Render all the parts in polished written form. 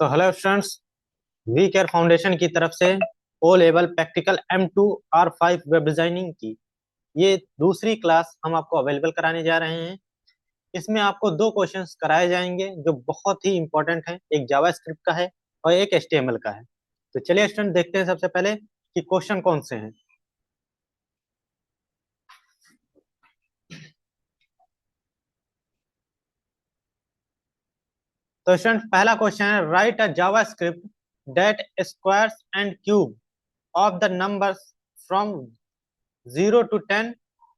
तो hello students, we care foundation की तरफ से O level practical M2R5 web designing की ये दूसरी क्लास हम आपको अवेलेबल कराने जा रहे हैं। इसमें आपको दो क्वेश्चंस कराए जाएंगे जो बहुत ही इंपॉर्टेंट है। एक जावास्क्रिप्ट का है और एक HTML का है। तो चलिए स्टूडेंट, देखते हैं सबसे पहले कि क्वेश्चन कौन से हैं। तो स्टूडेंट, पहला क्वेश्चन है, right a JavaScript that squares and cube of the numbers from 0 to 10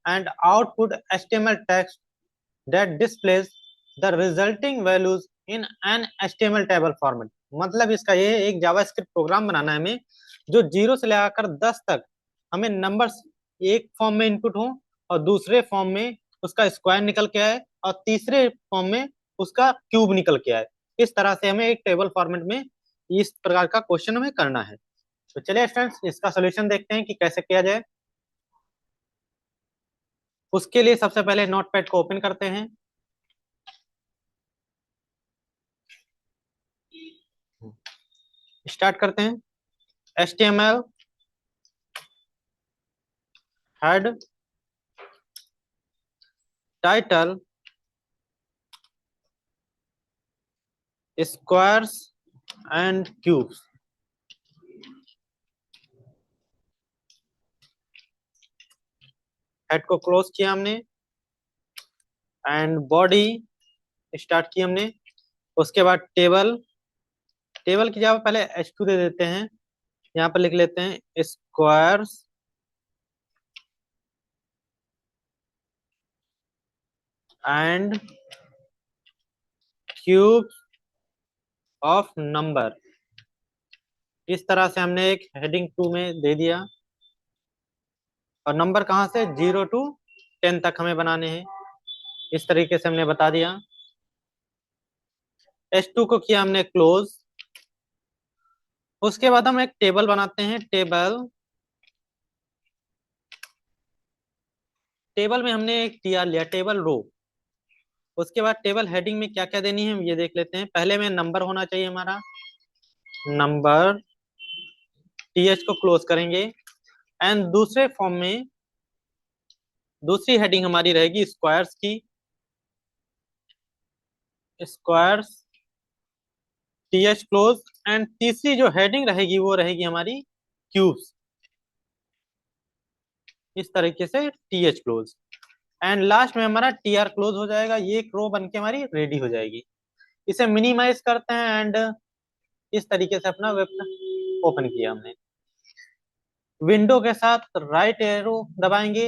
and output HTML text that displays the resulting values in an HTML table format। मतलब इसका ये है, एक जावास्क्रिप्ट प्रोग्राम बनाना है हमें जो 0 से लेकर 10 तक हमें नंबर्स एक फॉर्म में इनपुट हो और दूसरे फॉर्म में उसका स्क्वायर निकल के आए और तीसरे फॉर्म में उसका क्यूब निकल के आए। इस तरह से हमें एक टेबल फॉर्मेट में इस प्रकार का क्वेश्चन हमें करना है। तो चलिए स्टूडेंट्स, इसका सोल्यूशन देखते हैं कि कैसे किया जाए। उसके लिए सबसे पहले नोटपैड को ओपन करते हैं। स्टार्ट करते हैं। HTML head title squares and cubes. Head को क्लोज किया हमने एंड बॉडी स्टार्ट की हमने। उसके बाद टेबल, टेबल की जगह पहले H2 दे देते हैं। यहाँ पर लिख लेते हैं squares and cubes of number. इस तरह से हमने एक हेडिंग 2 में दे दिया। और नंबर कहाँ से, 0 to 10 तक हमें बनाने हैं। इस तरीके से हमने बता दिया। H2 को किया हमने क्लोज। उसके बाद हम एक टेबल बनाते हैं। टेबल, टेबल में हमने एक टीआर लिया, टेबल रो। उसके बाद टेबल हेडिंग में क्या क्या देनी है हम ये देख लेते हैं। पहले में नंबर होना चाहिए हमारा, नंबर। TH को क्लोज करेंगे एंड दूसरे फॉर्म में दूसरी हेडिंग हमारी रहेगी स्क्वायर्स की, स्क्वायर्स TH क्लोज। एंड तीसरी जो हेडिंग रहेगी वो रहेगी हमारी क्यूब्स। इस तरीके से TH क्लोज एंड लास्ट में हमारा TR क्लोज हो जाएगा। ये एक रो बन के हमारी रेडी हो जाएगी। इसे मिनिमाइज करते हैं एंड इस तरीके से अपना वेब ओपन किया हमने। विंडो के साथ राइट एरो दबाएंगे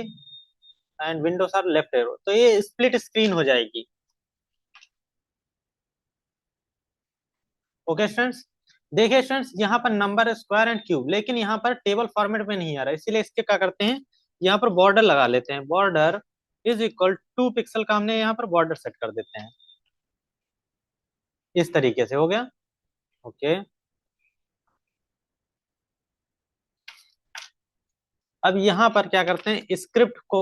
एंड विंडो साथ लेफ्ट एरो, तो ये स्प्लिट स्क्रीन हो जाएगी। ओके स्टूडेंट्स, देखिए स्टूडेंट्स, यहाँ पर नंबर स्क्वायर एंड क्यूब, लेकिन यहाँ पर टेबल फॉर्मेट में नहीं आ रहा है, इसीलिए इसके क्या करते हैं, यहाँ पर बॉर्डर लगा लेते हैं। बॉर्डर इज इक्वल 2 पिक्सल का हमने यहाँ पर बॉर्डर सेट कर देते हैं। इस तरीके से हो गया। ओके, अब यहाँ पर क्या करते हैं, स्क्रिप्ट को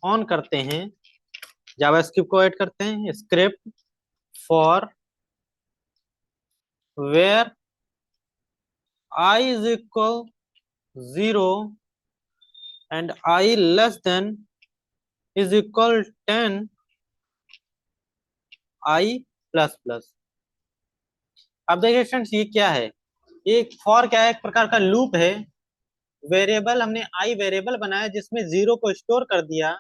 ऑन करते हैं। जावास्क्रिप्ट को ऐड करते हैं। Script for where I is equal 0 and I less than is equal 10 I plus plus. अब देखिए फ्रेंड्स, ये क्या है, ये फॉर क्या है, एक प्रकार का लूप है। वेरिएबल हमने आई वेरिएबल बनाया जिसमें 0 को स्टोर कर दिया।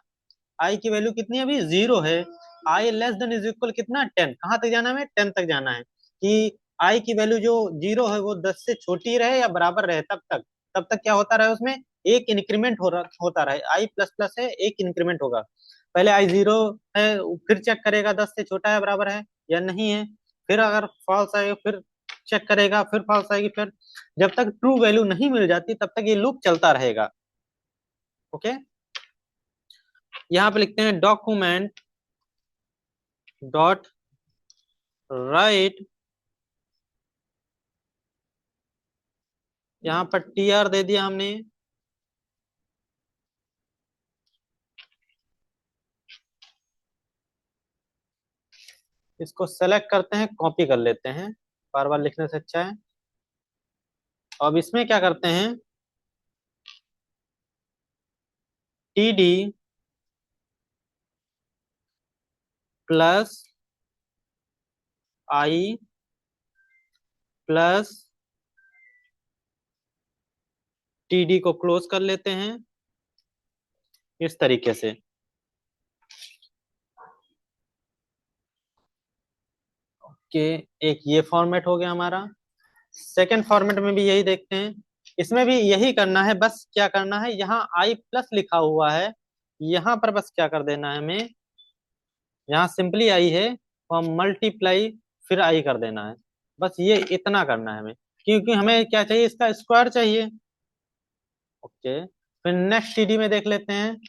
आई की वैल्यू कितनी है, अभी 0 है। आई लेस देन इज इक्वल कितना, 10। कहाँ तक जाना है, हमें 10 तक जाना है कि आई की वैल्यू जो 0 है वो 10 से छोटी रहे या बराबर रहे, तब तक क्या होता रहे, उसमें एक इंक्रीमेंट होता रहे। आई प्लस प्लस है, एक इंक्रीमेंट होगा। पहले आई 0 है, फिर चेक करेगा 10 से छोटा है बराबर है या नहीं है। फिर अगर फॉल्स आएगा फिर चेक करेगा, फिर फॉल्स आएगी, फिर जब तक ट्रू वैल्यू नहीं मिल जाती तब तक ये लूप चलता रहेगा। ओके, यहाँ पे लिखते हैं डॉक्यूमेंट डॉट राइट, यहाँ पर TR दे दिया हमने। इसको सेलेक्ट करते हैं, कॉपी कर लेते हैं बार बार लिखने से अच्छा है। अब इसमें क्या करते हैं, टी डी प्लस आई प्लस टी डी को क्लोज कर लेते हैं इस तरीके से। कि एक ये फॉर्मेट हो गया हमारा। सेकंड फॉर्मेट में भी यही देखते हैं, इसमें भी यही करना है, बस क्या करना है, यहाँ आई प्लस लिखा हुआ है, यहाँ पर बस क्या कर देना है हमें, यहाँ सिंपली आई है और मल्टीप्लाई फिर आई कर देना है, बस ये इतना करना है हमें, क्योंकि हमें क्या चाहिए, इसका स्क्वायर चाहिए। ओके, फिर नेक्स्ट सीडी में देख लेते हैं,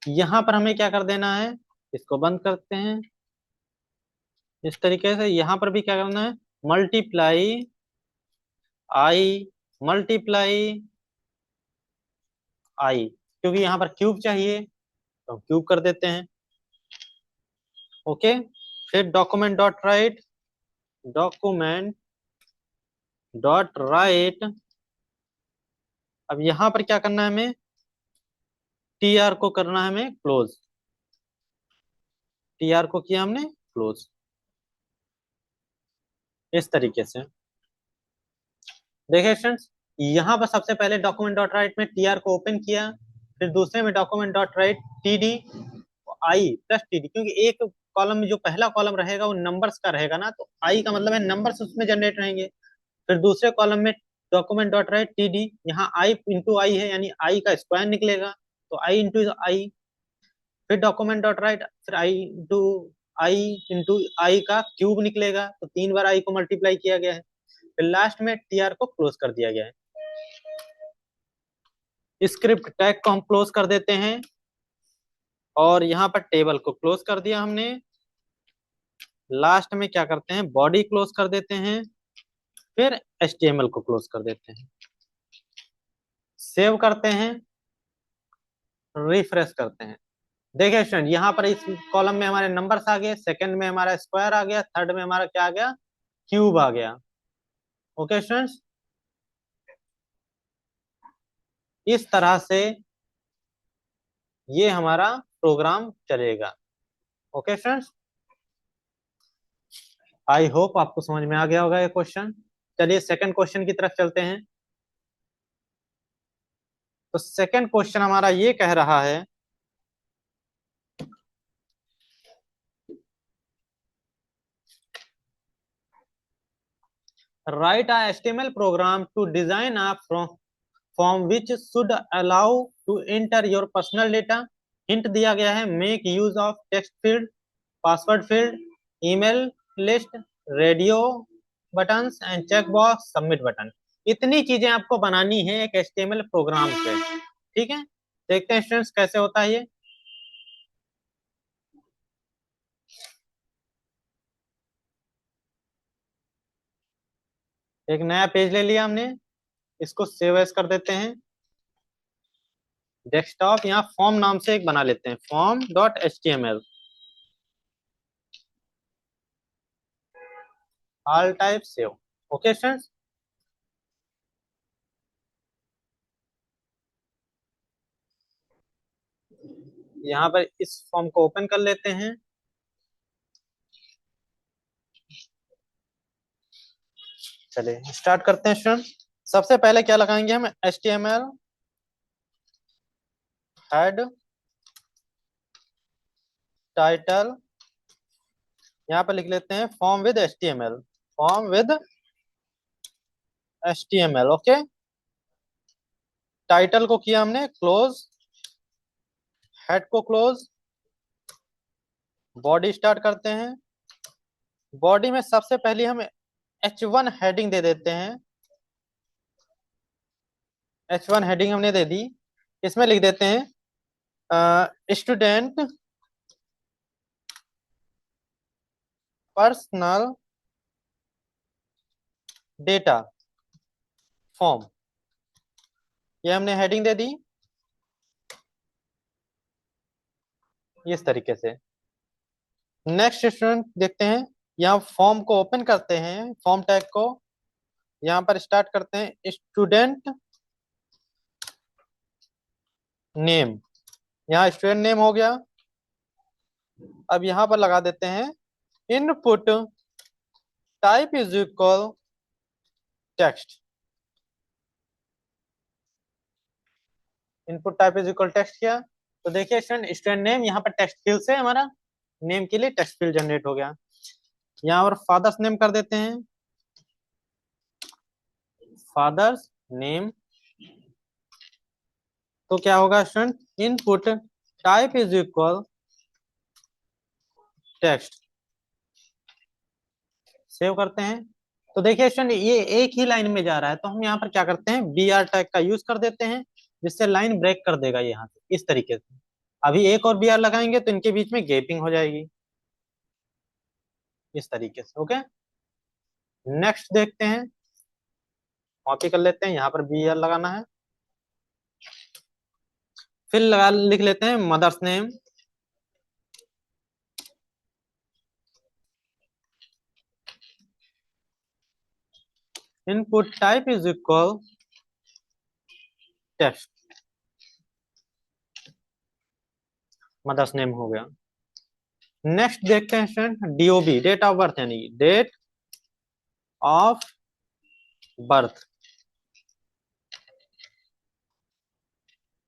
यहाँ पर हमें क्या कर देना है, इसको बंद करते हैं इस तरीके से। यहाँ पर भी क्या करना है, मल्टीप्लाई आई मल्टीप्लाई आई, क्योंकि यहाँ पर क्यूब चाहिए तो क्यूब कर देते हैं। ओके, फिर document dot right, document dot right, अब यहाँ पर क्या करना है हमें, टी आर को करना है हमें क्लोज, टी आर को किया हमने क्लोज इस तरीके से। देखिए स्टूडेंट्स, यहाँ पर सबसे पहले डॉक्यूमेंट डॉट राइट में टी आर को ओपन किया, फिर दूसरे में document dot right T D I plus T D, क्योंकि एक कॉलम में जो पहला कॉलम रहेगा वो नंबर्स का रहेगा ना, तो आई का मतलब है नंबर्स उसमें जनरेट रहेंगे। फिर दूसरे कॉलम में document dot right T D, यहाँ आई इंटू आई है यानी आई का स्क्वायर निकलेगा, तो आई इंटू आई। फिर डॉक्यूमेंट डॉट राइट, फिर आई इंटू आई का क्यूब निकलेगा, तो 3 बार आई को मल्टीप्लाई किया गया है। फिर लास्ट में टी आर को क्लोज कर दिया गया है। स्क्रिप्ट टैग को हम क्लोज कर देते हैं, और यहाँ पर टेबल को क्लोज कर दिया हमने। लास्ट में क्या करते हैं, बॉडी क्लोज कर देते हैं, फिर HTML को क्लोज कर देते हैं। सेव करते हैं, रिफ्रेश करते हैं। देखिए स्टूडेंट, यहाँ पर इस कॉलम में हमारे नंबर्स आ गए, सेकंड में हमारा स्क्वायर आ गया, थर्ड में हमारा क्या आ गया, क्यूब आ गया। ओके स्टूडेंट्स, इस तरह से ये हमारा प्रोग्राम चलेगा। ओके स्टूडेंट्स, आई होप आपको समझ में आ गया होगा ये क्वेश्चन। चलिए सेकंड क्वेश्चन की तरफ चलते हैं। तो सेकंड क्वेश्चन हमारा ये कह रहा है, write a HTML program to design a form which should allow to enter your personal data। Hint दिया गया है, make use of text field, password field, email list, radio buttons and check box, submit button. इतनी चीजें आपको बनानी है एक HTML programme पे। ठीक है, देखते हैं स्टूडेंट्स कैसे होता है ये। एक नया पेज ले लिया हमने, इसको सेव एज कर देते हैं डेस्कटॉप। यहाँ फॉर्म नाम से एक बना लेते हैं, form dot HTML, all type save. Okay students, यहाँ पर इस फॉर्म को ओपन कर लेते हैं। चलिए स्टार्ट करते हैं स्टूडेंट। सबसे पहले क्या लगाएंगे हम, HTML हेड टाइटल, यहाँ पर लिख लेते हैं form with HTML, form with HTML। Okay, title को किया हमने क्लोज, हेड को क्लोज, बॉडी स्टार्ट करते हैं। बॉडी में सबसे पहले हम H1 हेडिंग दे देते हैं, H1 हेडिंग हमने दे दी। इसमें लिख देते हैं स्टूडेंट पर्सनल डेटा फॉर्म, ये हमने हेडिंग दे दी इस तरीके से। नेक्स्ट स्टूडेंट देखते हैं, यहाँ फॉर्म को ओपन करते हैं, फॉर्म टैग को यहाँ पर स्टार्ट करते हैं स्टूडेंट नेम। यहाँ स्टूडेंट नेम हो गया। अब यहाँ पर लगा देते हैं input type is equal text. Input type is equal text किया तो देखिए स्टूडेंट स्टूडेंट नेम यहाँ पर टेक्स्ट फील्ड से हमारा नेम के लिए टेक्स्ट फील्ड जनरेट हो गया। यहाँ पर फादर्स नेम कर देते हैं, फादर्स नेम। तो क्या होगा student, input type is equal text. Save करते हैं तो देखिए स्टूडेंट ये एक ही लाइन में जा रहा है, तो हम यहाँ पर क्या करते हैं, बी आर टैग का यूज कर देते हैं, जिससे लाइन ब्रेक कर देगा यहाँ से इस तरीके से। अभी एक और बी आर लगाएंगे तो इनके बीच में गैपिंग हो जाएगी इस तरीके से। ओके, नेक्स्ट देखते हैं, कॉपी कर लेते हैं, यहाँ पर बी आर लगाना है। फिर लगा लिख लेते हैं mother's name. Input type is equal text, mother's name हो गया। नेक्स्ट देखते हैं student DOB, date of birth, यानी date of birth.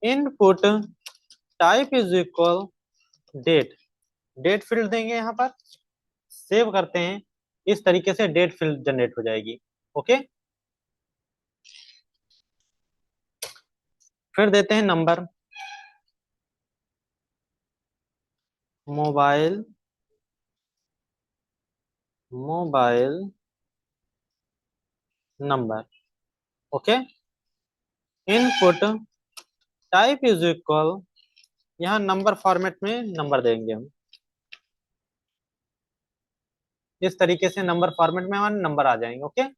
Input type is equal date, date field देंगे यहाँ पर। सेव करते हैं, इस तरीके से डेट फील्ड जनरेट हो जाएगी। ओके, फिर देते हैं number, mobile, mobile number. Okay, input type is equal, यहाँ नंबर फॉर्मेट में नंबर देंगे हम, इस तरीके से नंबर फॉर्मेट में हमारे नंबर आ जाएंगे। ओके,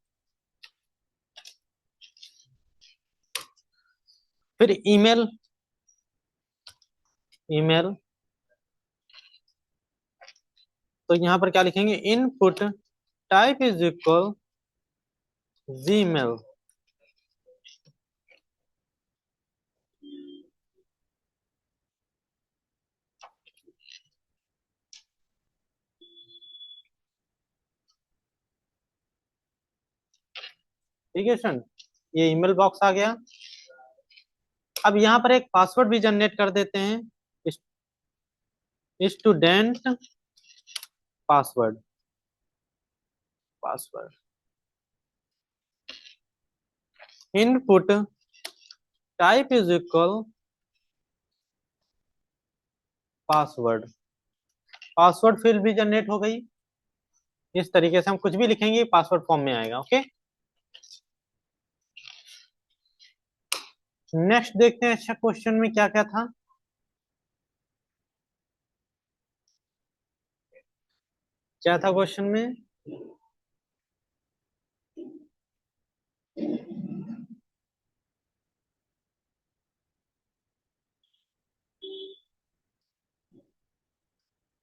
फिर ईमेल, ईमेल। तो यहाँ पर क्या लिखेंगे, input type is equal Gmail. ठीक है सर, ये ईमेल बॉक्स आ गया। अब यहाँ पर एक पासवर्ड भी जनरेट कर देते हैं, student password, password. Input type is equal password, password field भी जनरेट हो गई। इस तरीके से हम कुछ भी लिखेंगे पासवर्ड फॉर्म में आएगा। ओके, नेक्स्ट देखते हैं अच्छा क्वेश्चन में क्या क्या था। क्या था क्वेश्चन में,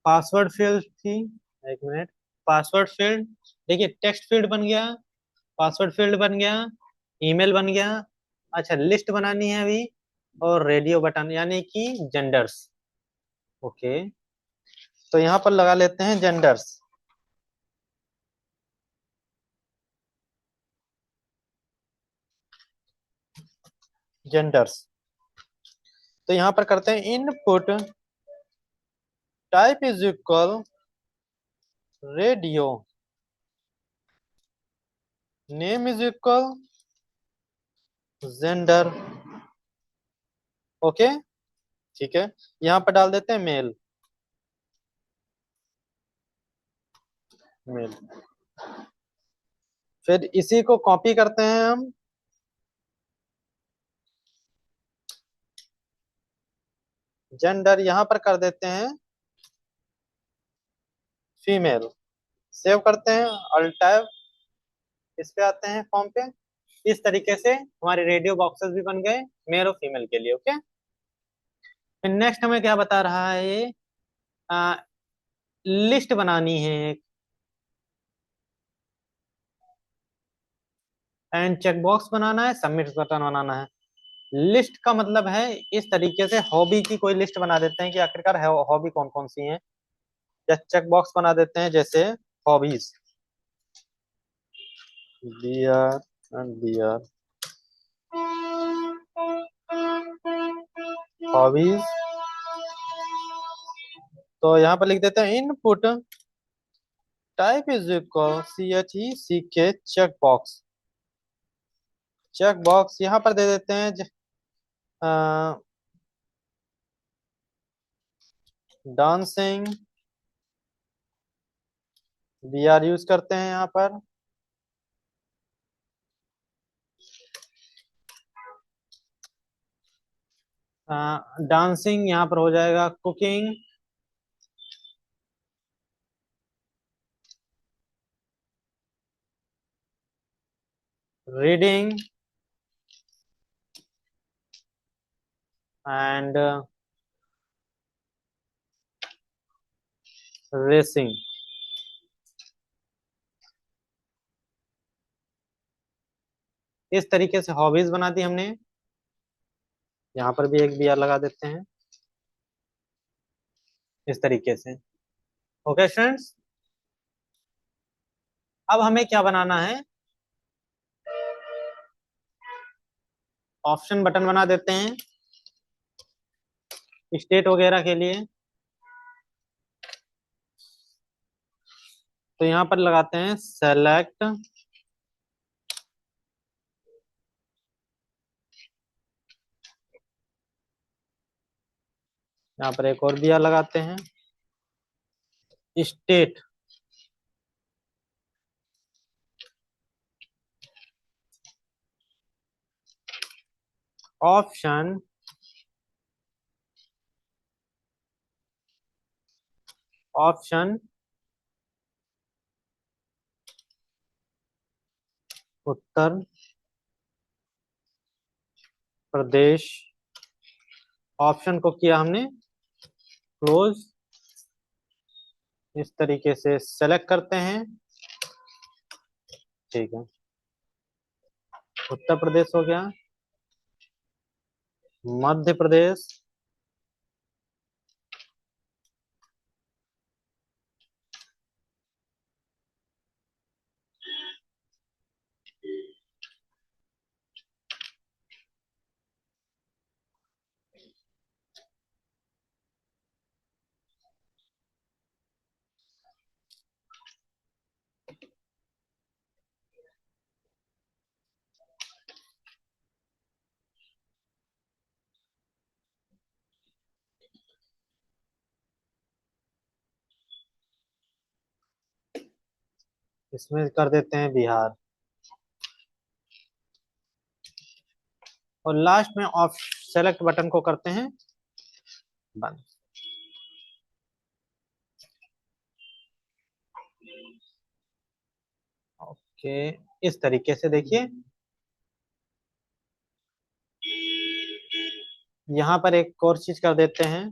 पासवर्ड फील्ड थी, एक मिनट, पासवर्ड फील्ड, देखिए टेक्स्ट फील्ड बन गया, पासवर्ड फील्ड बन गया, ईमेल बन गया। अच्छा, लिस्ट बनानी है अभी, और रेडियो बटन यानी कि जेंडर्स। ओके, तो यहाँ पर लगा लेते हैं जेंडर्स, जेंडर्स। तो यहाँ पर करते हैं input type is equal radio, name is equal gender. Okay, ठीक है, यहाँ पर डाल देते हैं मेल, मेल। फिर इसी को कॉपी करते हैं हम, जेंडर यहाँ पर कर देते हैं फीमेल। सेव करते हैं, अल्ट टैब, इस पे आते हैं फॉर्म पे। इस तरीके से हमारे रेडियो बॉक्सेस भी बन गए मेल और फीमेल के लिए। ओके, फिर नेक्स्ट हमें क्या बता रहा है ये, लिस्ट बनानी है एक, एंड चेक बॉक्स बनाना है, सबमिट बटन बनाना है। लिस्ट का मतलब है इस तरीके से हॉबी की कोई लिस्ट बना देते हैं कि आखिरकार हॉबी कौन कौन सी है, या चेक बॉक्स बना देते हैं जैसे hobbies, beer and beer, hobbies. तो यहाँ पर लिख देते हैं input type is equal CHECK check box. Check box यहाँ पर दे देते हैं डांसिंग, BR यूज करते हैं यहाँ पर। डांसिंग यहाँ पर हो जाएगा कुकिंग, रीडिंग एंड रेसिंग। इस तरीके से हॉबीज बना दी हमने। यहाँ पर भी एक BR लगा देते हैं इस तरीके से। ओके स्टूडेंट्स, अब हमें क्या बनाना है, ऑप्शन बटन बना देते हैं स्टेट वगैरह के लिए। तो यहाँ पर लगाते हैं सेलेक्ट, यहाँ पर एक और BR लगाते हैं state. Option option Uttar Pradesh. Option को किया हमने क्लोज। इस तरीके से सेलेक्ट करते हैं, ठीक है। उत्तर प्रदेश हो गया, मध्य प्रदेश, इसमें कर देते हैं बिहार, और लास्ट में ऑफ सेलेक्ट बटन को करते हैं बंद। ओके, इस तरीके से देखिए। यहाँ पर एक और चीज कर देते हैं,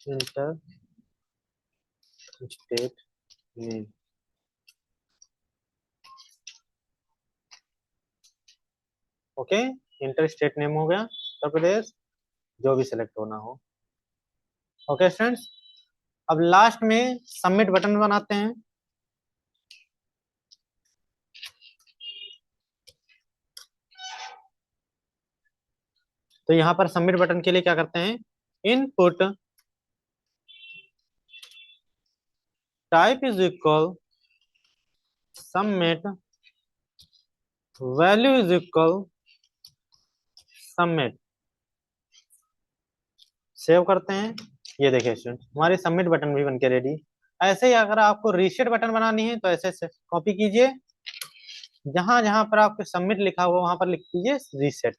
inter state name. Okay, inter state name हो गया उत्तर प्रदेश, जो भी सिलेक्ट होना हो। ओके स्टूडेंट्स, अब लास्ट में सबमिट बटन बनाते हैं। तो यहाँ पर सबमिट बटन के लिए क्या करते हैं, input type is equal submit, value is equal submit. Save करते हैं। ये देखिए स्टूडेंट, हमारी सबमिट बटन भी बनके रेडी। ऐसे ही अगर आपको रीसेट बटन बनानी है तो ऐसे कॉपी कीजिए, जहां जहां पर आपके सबमिट लिखा हुआ वहां पर लिख दीजिए रीसेट।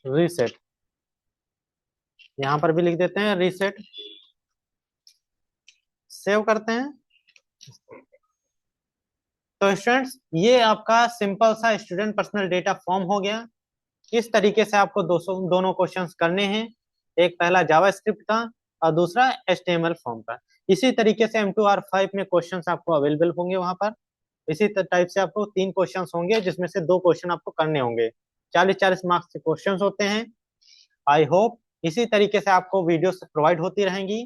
रीसेट यहाँ पर भी लिख देते हैं रीसेट, सेव करते हैं। तो स्टूडेंट्स, ये आपका सिंपल सा स्टूडेंट पर्सनल डेटा फॉर्म हो गया। इस तरीके से आपको दोनों क्वेश्चंस करने हैं। एक पहला जावास्क्रिप्ट का और दूसरा HTML फॉर्म का। इसी तरीके से M2R5 में क्वेश्चंस आपको अवेलेबल होंगे वहां पर। इसी टाइप से आपको 3 क्वेश्चंस होंगे जिसमें से 2 क्वेश्चन आपको करने होंगे। 40-40 मार्क्स के क्वेश्चंस होते हैं। आई होप इसी तरीके से आपको वीडियोस प्रोवाइड होती रहेंगी।